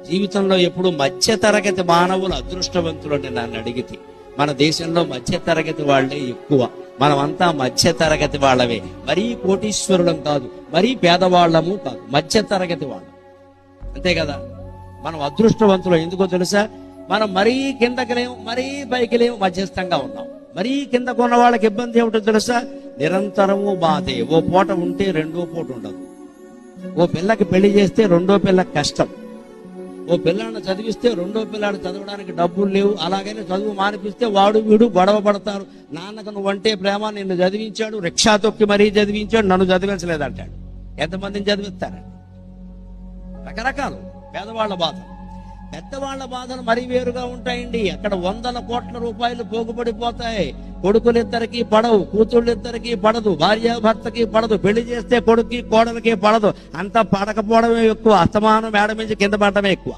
జీవితంలో ఎప్పుడు మధ్య తరగతి మానవులు అదృష్టవంతులు అని నన్ను అడిగితే, మన దేశంలో మధ్య తరగతి వాళ్లే ఎక్కువ. మనమంతా మధ్య తరగతి వాళ్ళమే. మరీ కోటీశ్వరులం కాదు, మరీ పేదవాళ్ళము కాదు, మధ్య తరగతి వాళ్ళం. అంతే కదా. మనం అదృష్టవంతులు ఎందుకో తెలుసా? మనం మరీ కిందకి లేము, మరీ పైకి లేము, మధ్యస్థంగా ఉన్నాం. మరీ కిందకు ఉన్న వాళ్ళకి ఇబ్బంది ఏమిటో తెలుసా? నిరంతరము బాధే. ఓ పూట ఉంటే రెండో పూట ఉండదు. ఓ పిల్లకి పెళ్లి చేస్తే రెండో పిల్లకి కష్టం. ఓ పిల్లాన్ని చదివిస్తే రెండో పిల్లాడు చదవడానికి డబ్బులు లేవు. అలాగని చదువు మానిపిస్తే వాడు వీడు గొడవ పడతారు. నాన్నకు నువ్వంటే ప్రేమ, నిన్ను చదివించాడు, రిక్షా తొక్కి మరీ చదివించాడు, నన్ను చదివించలేదంటాడు. ఎంతమందిని చదివిస్తారండి? రకరకాలు పేదవాళ్ల బాధ. పెద్దవాళ్ల బాధలు మరీ వేరుగా ఉంటాయండి. అక్కడ 100 కోట్ల రూపాయలు పోగుపడిపోతాయి. కొడుకులిద్దరికి పడవు, కూతుళ్ళిద్దరికి పడదు, భార్యాభర్తకి పడదు. పెళ్లి చేస్తే కొడుక్కి కోడలికి పడదు. అంతా పడకపోవడమే ఎక్కువ, అస్తమానం మేడ నుంచి కింద పడటమే ఎక్కువ.